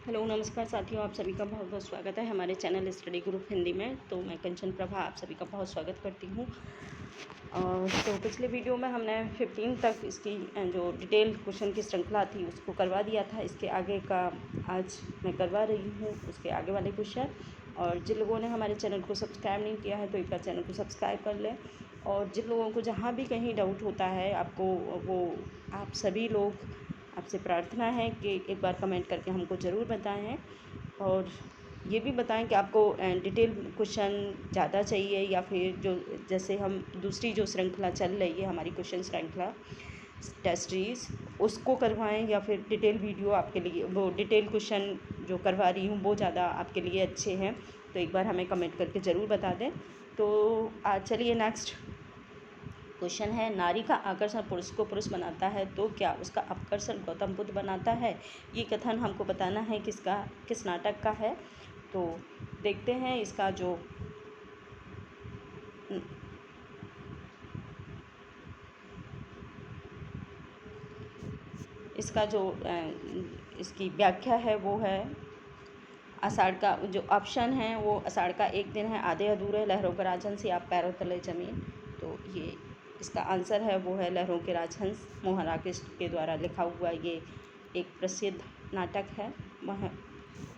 Hello नमस्कार साथियों, आप सभी का बहुत बहुत स्वागत है हमारे चैनल स्टडी ग्रुप हिंदी में। तो मैं कंचन प्रभा आप सभी का बहुत स्वागत करती हूँ। तो पिछले वीडियो में हमने 15 तक इसकी जो डिटेल क्वेश्चन की श्रृंखला थी उसको करवा दिया था। इसके आगे का आज मैं करवा रही हूँ उसके आगे वाले क्वेश्चन। और जिन लोगों ने हमारे चैनल को सब्सक्राइब नहीं किया है तो एक बार चैनल को सब्सक्राइब कर लें। और जिन लोगों को जहाँ भी कहीं डाउट होता है आपको, वो आप सभी लोग, आपसे प्रार्थना है कि एक बार कमेंट करके हमको ज़रूर बताएं। और ये भी बताएं कि आपको डिटेल क्वेश्चन ज़्यादा चाहिए या फिर जो जैसे हम दूसरी जो श्रृंखला चल रही है हमारी क्वेश्चन श्रृंखला टेस्ट सीरीज़ उसको करवाएं, या फिर डिटेल वीडियो आपके लिए, वो डिटेल क्वेश्चन जो करवा रही हूँ वो ज़्यादा आपके लिए अच्छे हैं। तो एक बार हमें कमेंट करके ज़रूर बता दें। तो आज चलिए नेक्स्ट क्वेश्चन है, नारी का आकर्षण पुरुष को पुरुष बनाता है तो क्या उसका आकर्षण गौतम बुद्ध बनाता है? ये कथन हमको बताना है किस नाटक का है। तो देखते हैं इसका जो इसकी व्याख्या है वो है आषाढ़ का, जो ऑप्शन है वो आषाढ़ का एक दिन है, आधे अधूरे, लहरों का राजहंस या पैरों तले जमीन। तो ये इसका आंसर है वो है लहरों के राजहंस। मोहन राकेश के द्वारा लिखा हुआ ये एक प्रसिद्ध नाटक है वह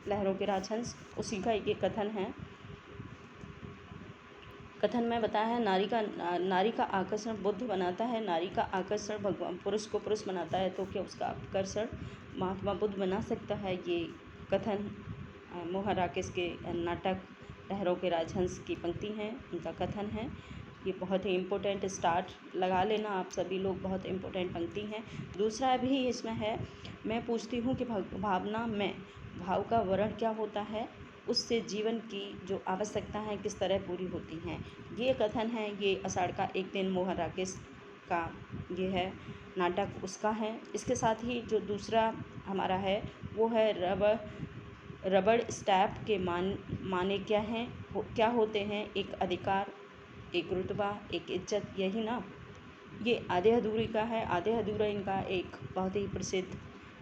लहरों के राजहंस, उसी का ये कथन है। कथन में बताया है, नारी का आकर्षण बुद्ध बनाता है, नारी का आकर्षण भगवान पुरुष को पुरुष बनाता है तो क्या उसका आकर्षण महात्मा बुद्ध बना सकता है? ये कथन मोहन राकेश के नाटक लहरों के राजहंस की पंक्ति हैं, उनका कथन है। ये बहुत ही इम्पोर्टेंट, स्टार्ट लगा लेना आप सभी लोग, बहुत इम्पोर्टेंट पंक्ति हैं। दूसरा भी इसमें है, मैं पूछती हूँ कि भावना में भाव का वर्ण क्या होता है, उससे जीवन की जो आवश्यकता है किस तरह पूरी होती हैं। ये कथन है, ये आषाढ़ का एक दिन मोहन राकेश का ये है नाटक, उसका है। इसके साथ ही जो दूसरा हमारा है वो है रबड़ स्टैम्प के माने क्या हैं, क्या होते हैं? एक अधिकार, एक रुतबा, एक इज्जत, यही ना। ये आधे अधूरे का है। आधे अधूरे इनका एक बहुत ही प्रसिद्ध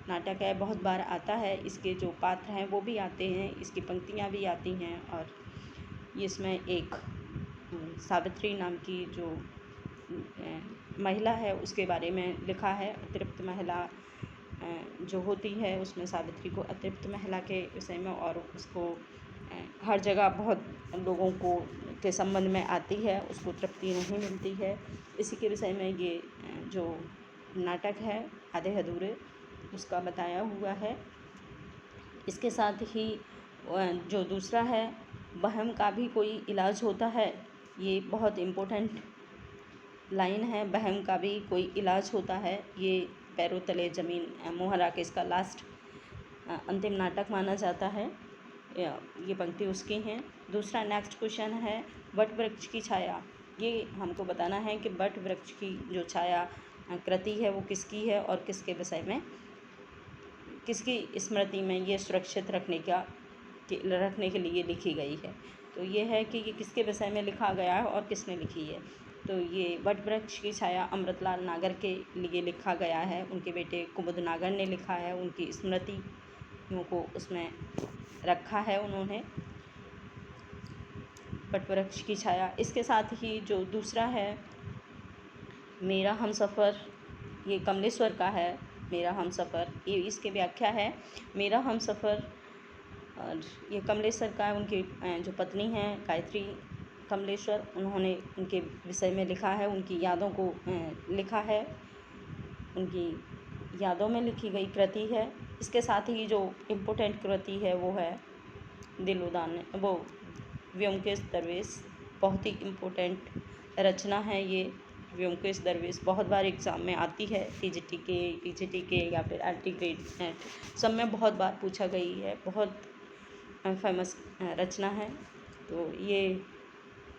नाटक है, बहुत बार आता है। इसके जो पात्र हैं वो भी आते हैं, इसकी पंक्तियाँ भी आती हैं। और ये इसमें एक सावित्री नाम की जो महिला है उसके बारे में लिखा है। अतृप्त महिला जो होती है उसमें सावित्री को अतृप्त महिला के विषय में, और उसको हर जगह बहुत लोगों को के संबंध में आती है, उसको तृप्ति नहीं मिलती है। इसी के विषय में ये जो नाटक है आधे अधूरे उसका बताया हुआ है। इसके साथ ही जो दूसरा है, वहम का भी कोई इलाज होता है। ये बहुत इम्पोर्टेंट लाइन है, वहम का भी कोई इलाज होता है। ये पैरों तले ज़मीन मोहन राकेश का लास्ट अंतिम नाटक माना जाता है। ये पंक्ति उसकी हैं। दूसरा नेक्स्ट क्वेश्चन है, वट वृक्ष की छाया। ये हमको बताना है कि वट वृक्ष की जो छाया कृति है वो किसकी है और किसके विषय में, किसकी स्मृति में ये सुरक्षित रखने के लिए लिखी गई है। तो ये है कि ये किसके विषय में लिखा गया है और किसने लिखी है। तो ये वट वृक्ष की छाया अमृतलाल नागर के लिए लिखा गया है, उनके बेटे कुमुद नागर ने लिखा है, उनकी स्मृतियों को उसमें रखा है उन्होंने, वट वृक्ष की छाया। इसके साथ ही जो दूसरा है, मेरा हमसफ़र, ये कमलेश्वर का है। मेरा हमसफ़र, ये इसकी व्याख्या है, मेरा हमसफ़र। और ये कमलेश्वर का है, उनकी जो पत्नी हैं गायत्री कमलेश्वर, उन्होंने उनके विषय में लिखा है, उनकी यादों को लिखा है, उनकी यादों में लिखी गई कृति है। इसके साथ ही जो इम्पोर्टेंट कृति है वो है दिल उदान, वो व्योमकेश दरवेश, बहुत ही इम्पोर्टेंट रचना है ये। व्योमकेश दरवेश बहुत बार एग्ज़ाम में आती है, टीजीटी के या फिर एंटी ग्रेड नेट सब में बहुत बार पूछा गई है, बहुत फेमस रचना है। तो ये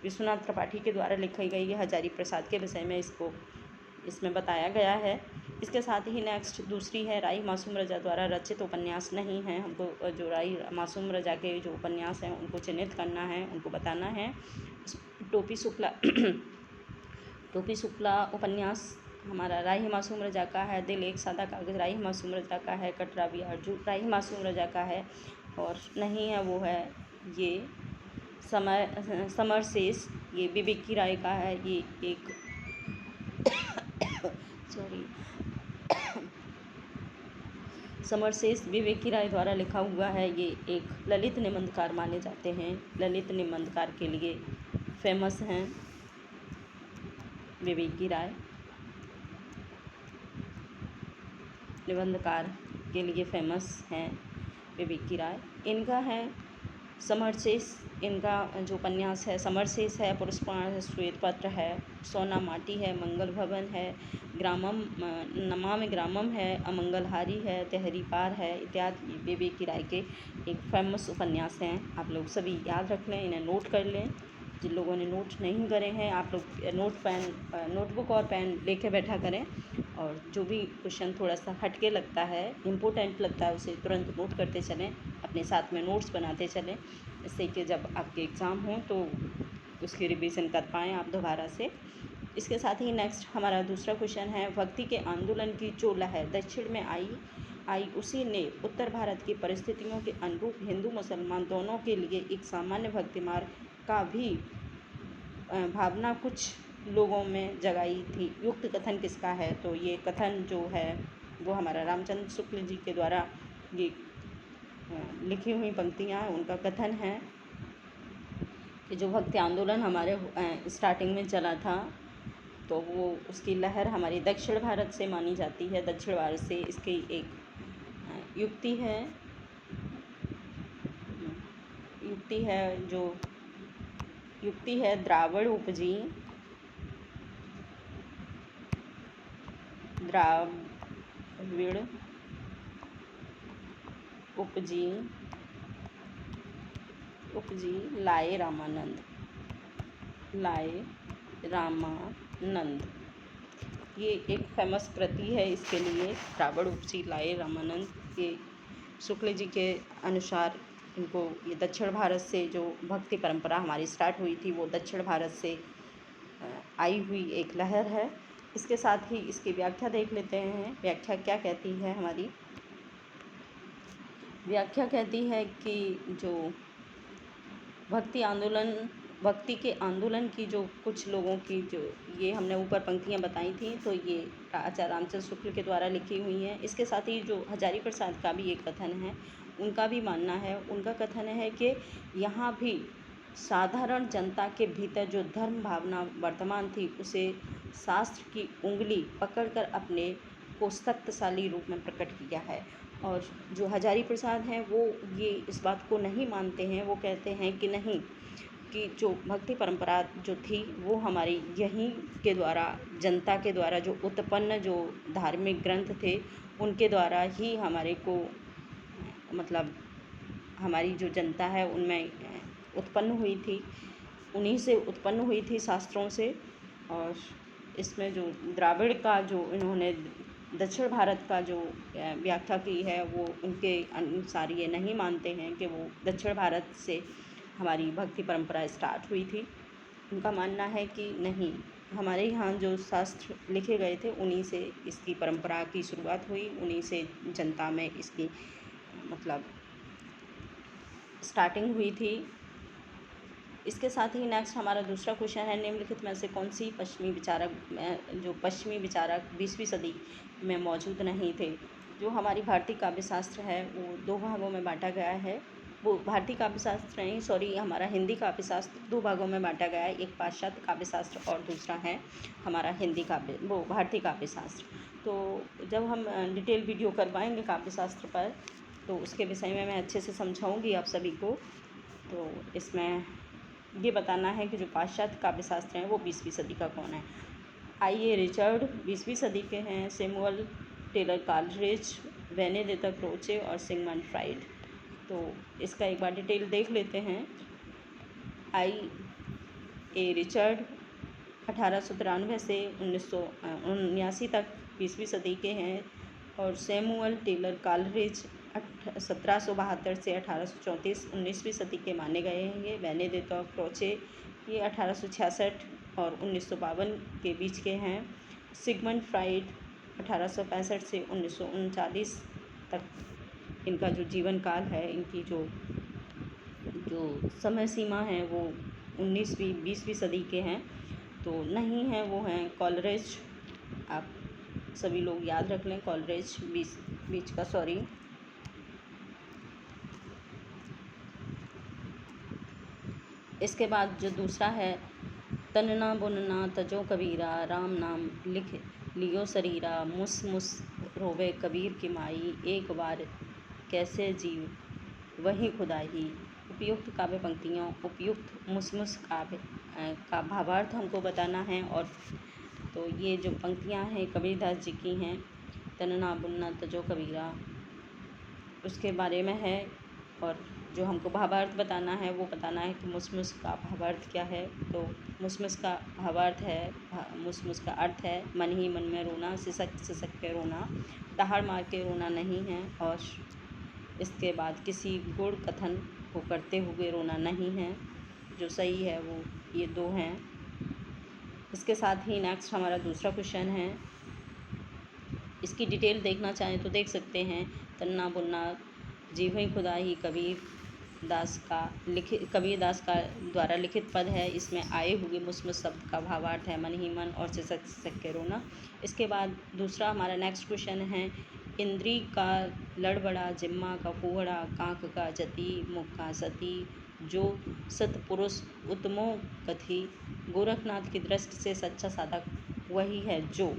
विश्वनाथ त्रिपाठी के द्वारा लिखी गई है, हजारी प्रसाद के विषय में इसमें बताया गया है। इसके साथ ही नेक्स्ट दूसरी है, राई मासूम रजा द्वारा रचित उपन्यास नहीं है। हमको जो राई मासूम रजा के जो उपन्यास हैं उनको चिन्हित करना है, उनको बताना है। टोपी शुक्ला टोपी शुक्ला उपन्यास हमारा राही मासूम रजा का है। दिल एक सादा कागज़ राही मासूम रजा का है। कटरा भी अर्जू राही मासूम रजा का है। और नहीं है वो है ये समर शेष, ये विवेकी राय का है। ये एक सॉरी समर शेष विवेकी राय द्वारा लिखा हुआ है। ये एक ललित निबंधकार माने जाते हैं। ललित निबंधकार के लिए फेमस हैं विवेकी राय। निबंधकार के लिए फेमस हैं विवेकी राय। इनका है समरशेष, इनका जो उपन्यास है समरशेष है, पुरुष पुराण है, श्वेत पत्र है, सोना माटी है, मंगल भवन है, ग्रामम नमामि ग्रामम है, अमंगलहारी है, तहरी पार है इत्यादि विवेकी राय के एक फेमस उपन्यास हैं। आप लोग सभी याद रख लें, इन्हें नोट कर लें। जिन लोगों ने नोट नहीं करे हैं आप लोग नोटबुक और पेन लेके बैठा करें, और जो भी क्वेश्चन थोड़ा सा हटके लगता है, इम्पोर्टेंट लगता है, उसे तुरंत नोट करते चलें, अपने साथ में नोट्स बनाते चलें, इससे कि जब आपके एग्ज़ाम हो तो उसकी रिवीजन कर पाएँ आप दोबारा से। इसके साथ ही नेक्स्ट हमारा दूसरा क्वेश्चन है, भक्ति के आंदोलन की जो लहर दक्षिण में आई उसी ने उत्तर भारत की परिस्थितियों के अनुरूप हिंदू मुसलमान दोनों के लिए एक सामान्य भक्ति मार्ग का भी भावना कुछ लोगों में जगाई थी। युक्त कथन किसका है? तो ये कथन जो है वो हमारा रामचंद्र शुक्ल जी के द्वारा ये लिखी हुई पंक्तियाँ उनका कथन है कि जो भक्ति आंदोलन हमारे स्टार्टिंग में चला था तो वो उसकी लहर हमारी दक्षिण भारत से मानी जाती है। दक्षिण भारत से इसकी एक युक्ति है द्राविड़ उपजी लाए रामानंद। ये एक फेमस कृति है इसके लिए, द्राविड़ उपजी लाए रामानंद। ये शुक्ल जी के अनुसार इनको ये दक्षिण भारत से जो भक्ति परंपरा हमारी स्टार्ट हुई थी वो दक्षिण भारत से आई हुई एक लहर है। इसके साथ ही इसकी व्याख्या देख लेते हैं। व्याख्या क्या कहती है हमारी? व्याख्या कहती है कि जो भक्ति के आंदोलन की जो कुछ लोगों की जो ये हमने ऊपर पंक्तियाँ बताई थी तो ये आचार्य रामचंद्र शुक्ल के द्वारा लिखी हुई हैं। इसके साथ ही जो हजारी प्रसाद का भी एक कथन है, उनका भी मानना है, उनका कथन है कि यहाँ भी साधारण जनता के भीतर जो धर्म भावना वर्तमान थी उसे शास्त्र की उंगली पकड़कर अपने को शक्तिशाली रूप में प्रकट किया है। और जो हजारी प्रसाद हैं वो ये इस बात को नहीं मानते हैं। वो कहते हैं कि नहीं, कि जो भक्ति परंपरा जो थी वो हमारी यहीं के द्वारा जनता के द्वारा जो उत्पन्न जो धार्मिक ग्रंथ थे उनके द्वारा ही हमारे को मतलब हमारी जो जनता है उनमें उत्पन्न हुई थी, उन्हीं से उत्पन्न हुई थी शास्त्रों से। और इसमें जो द्राविड़ का जो इन्होंने दक्षिण भारत का जो व्याख्या की है वो उनके अनुसार ये नहीं मानते हैं कि वो दक्षिण भारत से हमारी भक्ति परंपरा स्टार्ट हुई थी। उनका मानना है कि नहीं, हमारे यहाँ जो शास्त्र लिखे गए थे उन्हीं से इसकी परंपरा की शुरुआत हुई, उन्हीं से जनता में इसकी मतलब स्टार्टिंग हुई थी। इसके साथ ही नेक्स्ट हमारा दूसरा क्वेश्चन है, निम्नलिखित में से कौन सी पश्चिमी विचारक 20वीं सदी में मौजूद नहीं थे? जो हमारी भारतीय काव्यशास्त्र है वो दो भागों में बांटा गया है। वो भारतीय काव्यशास्त्र नहीं, सॉरी, हमारा हिंदी काव्यशास्त्र दो भागों में बांटा गया है। एक पाश्चात्य काव्यशास्त्र और दूसरा है हमारा भारतीय काव्यशास्त्र। तो जब हम डिटेल वीडियो करवाएंगे काव्यशास्त्र पर तो उसके विषय में मैं अच्छे से समझाऊंगी आप सभी को। तो इसमें ये बताना है कि जो पाश्चात्य काव्यशास्त्र हैं वो 20वीं सदी का कौन है। आइए, रिचर्ड 20वीं सदी के हैं, Samuel Taylor Coleridge, Benedict Croce और सिगमंड फ्राइड। तो इसका एक बार डिटेल देख लेते हैं। रिचर्ड 1893 से 1979 तक 20वीं सदी के हैं, और सैमुअल टेलर कॉलरिज 1772 से 1834 19वीं सदी के माने गए हैं। ये बेनेडिक्ट क्रोचे ये 1866 और 1952 के बीच के हैं। सिगमंड फ्राइड 1865 से 1939 तक इनका जो जीवन काल है, इनकी जो जो समय सीमा है वो 19वीं 20वीं सदी के हैं, तो नहीं है, वो हैं कॉलरिज। आप सभी लोग याद रख लें, कॉलरिज बीच का, सॉरी। इसके बाद जो दूसरा है, तनना बुनना तजो कबीरा, राम नाम लिख लियो शरीरा, मुस मुस रोवे कबीर की माई, एक बार कैसे जीव वही खुदाई। उपयुक्त काव्य पंक्तियों, उपयुक्त मुसमुस काव्य का भावार्थ हमको बताना है। और तो ये जो पंक्तियाँ हैं कबीरदास जी की हैं, तनना बुनना तजो कबीरा, उसके बारे में है। और जो हमको भावार्थ बताना है वो बताना है कि मुसमुस का भावार्थ क्या है। तो मुसमुस का भावार्थ है, मुसमुस का अर्थ है मन ही मन में रोना, सिसक सिसक के रोना, दहाड़ मार के रोना नहीं है। और इसके बाद किसी गुण कथन को करते हुए रोना नहीं है। जो सही है वो ये दो हैं। इसके साथ ही नेक्स्ट हमारा दूसरा क्वेश्चन है, इसकी डिटेल देखना चाहें तो देख सकते हैं। तन्ना बुन्ना जीव ही खुदा ही कबीर दास का द्वारा लिखित पद है। इसमें आए हुए मुसमुस शब्द का भावार्थ है मन ही मन और सिसक सिसक के रोना। इसके बाद दूसरा हमारा नेक्स्ट क्वेश्चन है, इंद्री का लड़बड़ा, जिम्मा का फूहड़ा, कांक का जति, मुख का सती, जो सतपुरुष उत्तमो कथी, गोरखनाथ की दृष्टि से सच्चा साधक वही है जो।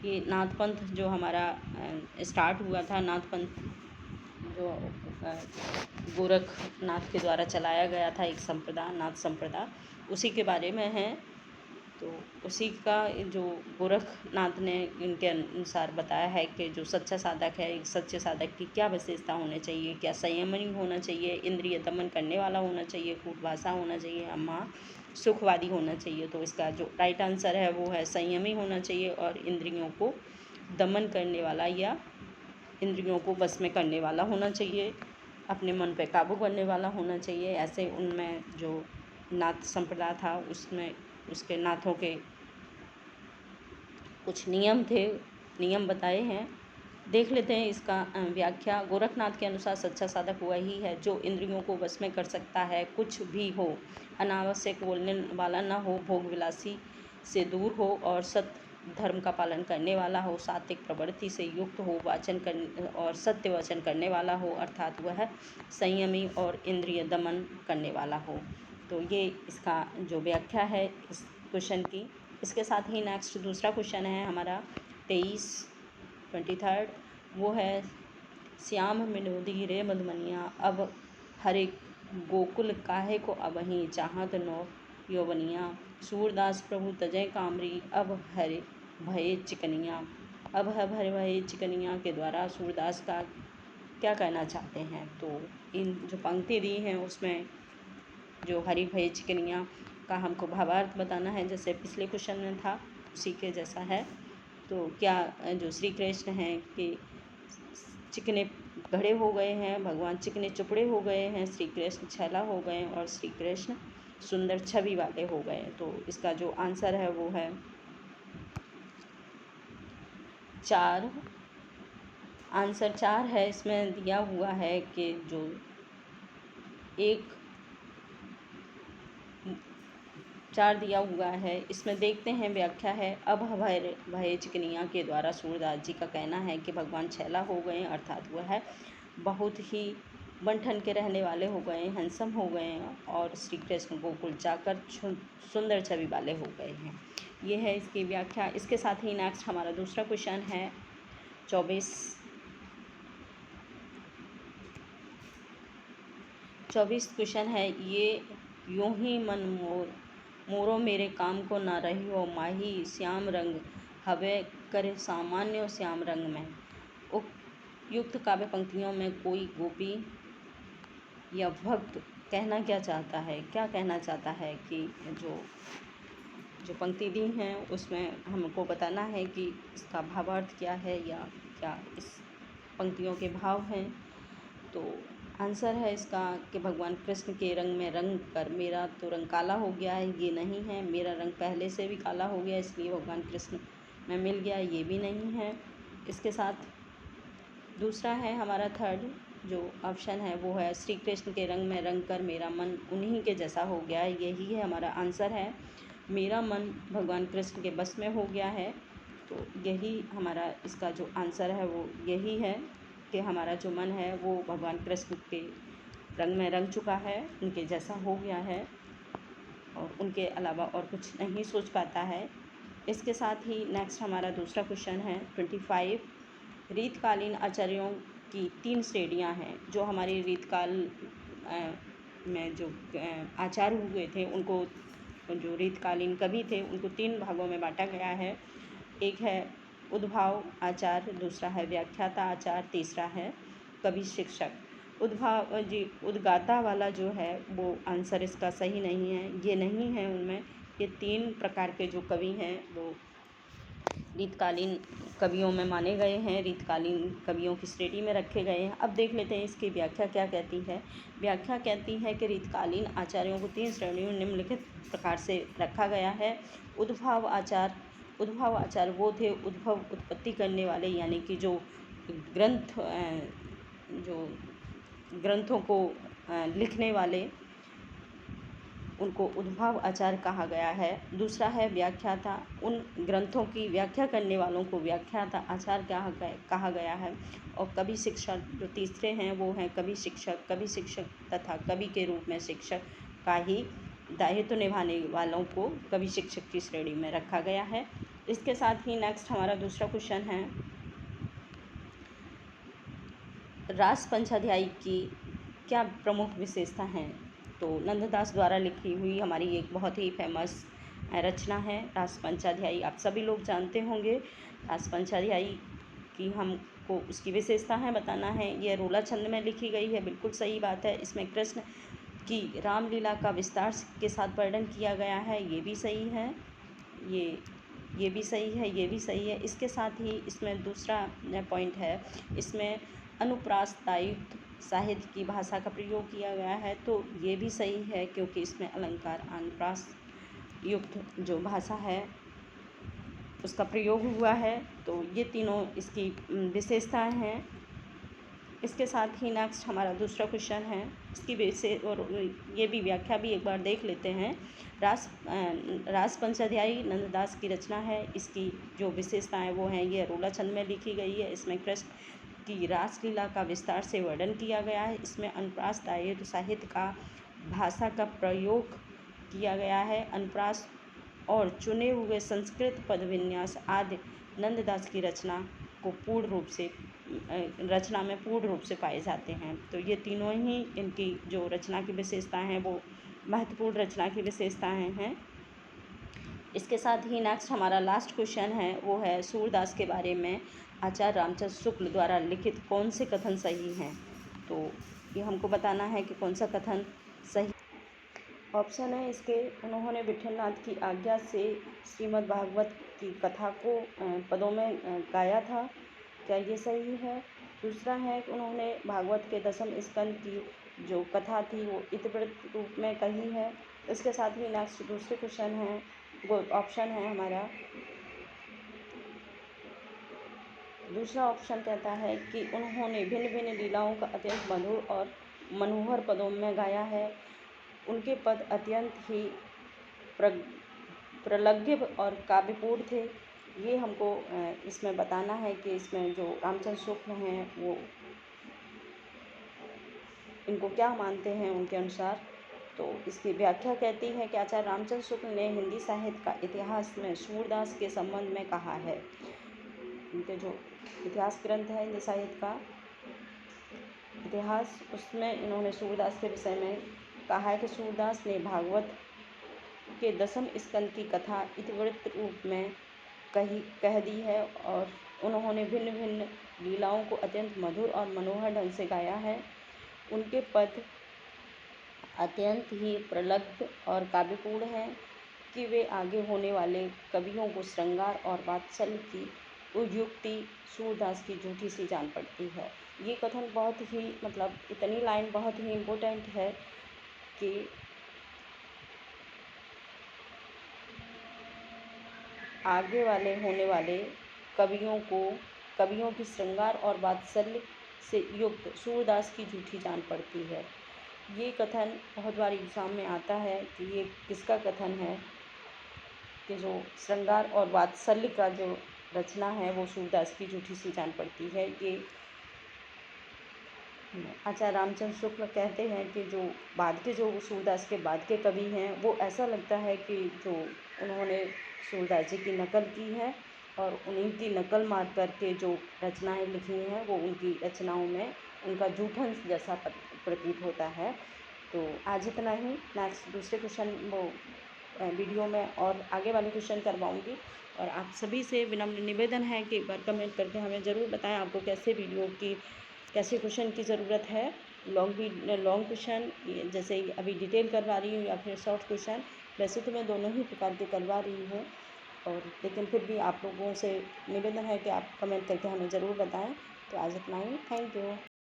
ये नाथपंथ जो हमारा स्टार्ट हुआ था, नाथपंथ जो गोरखनाथ के द्वारा चलाया गया था, एक संप्रदाय, नाथ संप्रदाय, उसी के बारे में है। तो उसी का जो गोरखनाथ ने इनके अनुसार बताया है कि जो सच्चा साधक है, एक सच्चे साधक की क्या विशेषता होनी चाहिए, क्या संयमनी होना चाहिए, इंद्रिय दमन करने वाला होना चाहिए, कूट भाषा होना चाहिए, अम्मा सुखवादी होना चाहिए। तो इसका जो राइट आंसर है वो है संयमी होना चाहिए और इंद्रियों को दमन करने वाला या इंद्रियों को बस में करने वाला होना चाहिए, अपने मन पे काबू करने वाला होना चाहिए। ऐसे उनमें जो नाथ संप्रदाय था उसमें उसके नाथों के कुछ नियम थे, नियम बताए हैं। देख लेते हैं इसका व्याख्या। गोरखनाथ के अनुसार सच्चा साधक वही है जो इंद्रियों को वश में कर सकता है, कुछ भी हो, अनावश्यक बोलने वाला न हो, भोग विलासी से दूर हो और सत्य धर्म का पालन करने वाला हो, सात्विक प्रवृत्ति से युक्त हो, वाचन कर और सत्य वचन करने वाला हो, अर्थात वह संयमी और इंद्रिय दमन करने वाला हो। तो ये इसका जो व्याख्या है इस क्वेश्चन की। इसके साथ ही नेक्स्ट दूसरा क्वेश्चन है हमारा 23 वो है, श्याम मिनोदी रे मधुमनिया, अब हरे गोकुल काहे को अबहीं, चाहत नो यौवनिया, सूरदास प्रभु तजय कामरी, अब हरे भये चिकनिया। अब हरे भये चिकनिया के द्वारा सूरदास का क्या कहना चाहते हैं। तो इन जो पंक्ति दी हैं उसमें जो हरी भये चिकनिया का हमको भावार्थ बताना है, जैसे पिछले क्वेश्चन में था उसी के जैसा है। तो क्या जो श्री कृष्ण हैं कि चिकने घड़े हो गए हैं, भगवान चिकने चुपड़े हो गए हैं, श्री कृष्ण छैला हो गए और श्री कृष्ण सुंदर छवि वाले हो गए। तो इसका जो आंसर है वो है 4। आंसर 4 है। इसमें दिया हुआ है कि जो एक 4 दिया हुआ है। इसमें देखते हैं व्याख्या है। अब भय चिकनिया के द्वारा सूरदास जी का कहना है कि भगवान छैला हो गए, अर्थात वह बहुत ही बन के रहने वाले हो गए, हैंडसम हो गए हैं और श्री कृष्ण गोकुल जाकर सुंदर छवि वाले हो गए हैं। ये है इसकी व्याख्या। इसके साथ ही नेक्स्ट हमारा दूसरा क्वेश्चन है 24 क्वेश्चन है, ये यूं ही मन मोरो मेरे काम को ना रही हो माही, श्याम रंग हवे करे सामान्य श्याम रंग में। उपयुक्त काव्य पंक्तियों में कोई गोपी या भक्त कहना क्या चाहता है, क्या कहना चाहता है कि जो पंक्ति दी हैं उसमें हमको बताना है कि इसका भावार्थ क्या है या क्या इस पंक्तियों के भाव हैं। तो आंसर है इसका कि भगवान कृष्ण के रंग में रंग कर मेरा तो रंग काला हो गया है, ये नहीं है, मेरा रंग पहले से भी काला हो गया, इसलिए भगवान कृष्ण में मिल गया, ये भी नहीं है। इसके साथ दूसरा है हमारा थर्ड जो ऑप्शन है वो है श्री कृष्ण के रंग में रंग कर मेरा मन उन्हीं के जैसा हो गया, यही है हमारा आंसर है। मेरा मन भगवान कृष्ण के बस में हो गया है, तो यही हमारा इसका जो आंसर है वो यही है कि हमारा जो मन है वो भगवान कृष्ण के रंग में रंग चुका है, उनके जैसा हो गया है और उनके अलावा और कुछ नहीं सोच पाता है। इसके साथ ही नेक्स्ट हमारा दूसरा क्वेश्चन है 25। रीतकालीन आचार्यों की 3 श्रेणियां हैं। जो हमारे रीतकाल में जो आचार्य हुए थे उनको, जो रीतकालीन कवि थे उनको 3 भागों में बांटा गया है। एक है उद्भाव आचार्य, दूसरा है व्याख्याता आचार्य, तीसरा है कवि शिक्षक। उद्गाता वाला जो है वो आंसर इसका सही नहीं है, ये नहीं है उनमें। ये 3 प्रकार के जो कवि हैं वो रीतकालीन कवियों में माने गए हैं, रीतकालीन कवियों की श्रेणी में रखे गए हैं। अब देख लेते हैं इसकी व्याख्या क्या कहती है। व्याख्या कहती है कि रीतकालीन आचार्यों को 3 श्रेणियों में निम्नलिखित प्रकार से रखा गया है। उद्भाव आचार्य वो थे उद्भव उत्पत्ति करने वाले, यानी कि जो ग्रंथों को लिखने वाले, उनको उद्भव आचार्य कहा गया है। दूसरा है व्याख्याता, उन ग्रंथों की व्याख्या करने वालों को व्याख्याता आचार्य कहा गया है। और कवि शिक्षक जो तीसरे हैं वो हैं कवि शिक्षक तथा कवि के रूप में शिक्षक का ही दायित्व निभाने वालों को कवि शिक्षक की श्रेणी में रखा गया है। इसके साथ ही नेक्स्ट हमारा दूसरा क्वेश्चन है रास पंचाध्यायी की क्या प्रमुख विशेषता हैं। तो नंददास द्वारा लिखी हुई हमारी एक बहुत ही फेमस रचना है रास पंचाध्यायी, आप सभी लोग जानते होंगे। रास पंचाध्यायी की हमको उसकी विशेषता बताना है। यह रोला छंद में लिखी गई है, बिल्कुल सही बात है। इसमें कृष्ण की रामलीला का विस्तार के साथ वर्णन किया गया है, ये भी सही है। ये भी सही है, ये भी सही है। इसके साथ ही इसमें दूसरा पॉइंट है, इसमें अनुप्रासयुक्त साहित्य की भाषा का प्रयोग किया गया है, तो ये भी सही है क्योंकि इसमें अलंकार अनुप्रास युक्त जो भाषा है उसका प्रयोग हुआ है। तो ये तीनों इसकी विशेषताएं हैं। इसके साथ ही नेक्स्ट हमारा दूसरा क्वेश्चन है, इसकी और ये भी व्याख्या भी एक बार देख लेते हैं। रास पंचाध्यायी नंददास की रचना है। इसकी जो विशेषताएं वो हैं, ये रोला छंद में लिखी गई है। इसमें कृष्ण की रासलीला का विस्तार से वर्णन किया गया है। इसमें अनुप्रास साहित्य का भाषा का प्रयोग किया गया है। अनुप्रास और चुने हुए संस्कृत पद विन्यास आदि नंददास की रचना में पूर्ण रूप से पाए जाते हैं। तो ये तीनों ही इनकी जो रचना की विशेषताएं हैं वो महत्वपूर्ण रचना की विशेषताएं हैं। इसके साथ ही नेक्स्ट हमारा लास्ट क्वेश्चन है, वो है सूरदास के बारे में आचार्य रामचंद्र शुक्ल द्वारा लिखित कौन से कथन सही हैं। तो ये हमको बताना है कि कौन सा कथन सही। ऑप्शन है इसके, उन्होंने विठलनाथ की आज्ञा से श्रीमद् भागवत की कथा को पदों में गाया था, क्या ये सही है। दूसरा है कि उन्होंने भागवत के 10वें स्कंद की जो कथा थी वो इतिवृत्त रूप में कही है। इसके साथ ही नेक्स्ट दूसरे क्वेश्चन है, वो ऑप्शन है हमारा दूसरा ऑप्शन कहता है कि उन्होंने भिन्न भिन्न लीलाओं का अत्यंत मधुर और मनोहर पदों में गाया है। उनके पद अत्यंत ही प्रलग्भ और काव्यपूर्ण थे। ये हमको इसमें बताना है कि इसमें जो रामचंद्र शुक्ल हैं वो इनको क्या मानते हैं उनके अनुसार। तो इसकी व्याख्या कहती है कि आचार्य रामचंद्र शुक्ल ने हिंदी साहित्य का इतिहास में सूरदास के संबंध में कहा है। उनके जो इतिहास ग्रंथ है हिंदी साहित्य का इतिहास, उसमें इन्होंने सूरदास के विषय में कहा है कि सूरदास ने भागवत के 10वें स्कंद की कथा इतिवृत्त रूप में कह दी है और उन्होंने भिन्न भिन्न लीलाओं को अत्यंत मधुर और मनोहर ढंग से गाया है। उनके पद अत्यंत ही प्रलग्ध और काव्यपूर्ण हैं कि वे आगे होने वाले कवियों को श्रृंगार और वात्सल्य की उद्युक्ति सूरदास की झूठी सी जान पड़ती है। ये कथन बहुत ही इतनी लाइन बहुत ही इम्पोर्टेंट है कि आगे वाले होने वाले कवियों की श्रृंगार और वात्सल्य से युक्त सूरदास की झूठी जान पड़ती है। ये कथन बहुत बार एग्ज़ाम में आता है कि ये किसका कथन है कि जो श्रृंगार और वात्सल्य का जो रचना है वो सूरदास की झूठी सी जान पड़ती है। ये आचार्य रामचंद्र शुक्ल कहते हैं कि जो सूरदास के बाद के कवि हैं वो ऐसा लगता है कि जो उन्होंने सूरदास जी की नकल की है और उन्हीं की नकल मार करके जो रचनाएं लिखी हैं वो उनकी रचनाओं में उनका जूठन जैसा प्रतीत होता है। तो आज इतना ही। नेक्स्ट दूसरे क्वेश्चन वीडियो में और आगे वाले क्वेश्चन करवाऊँगी। और आप सभी से विनम्र निवेदन है कि एक बार कमेंट करके हमें ज़रूर बताएं आपको कैसे क्वेश्चन की ज़रूरत है। लॉन्ग क्वेश्चन जैसे अभी डिटेल करवा रही हूँ या फिर शॉर्ट क्वेश्चन, वैसे तो मैं दोनों ही प्रकार के करवा रही हूँ, और लेकिन फिर भी आप लोगों से निवेदन है कि आप कमेंट करके हमें ज़रूर बताएं। तो आज इतना ही। Thank you.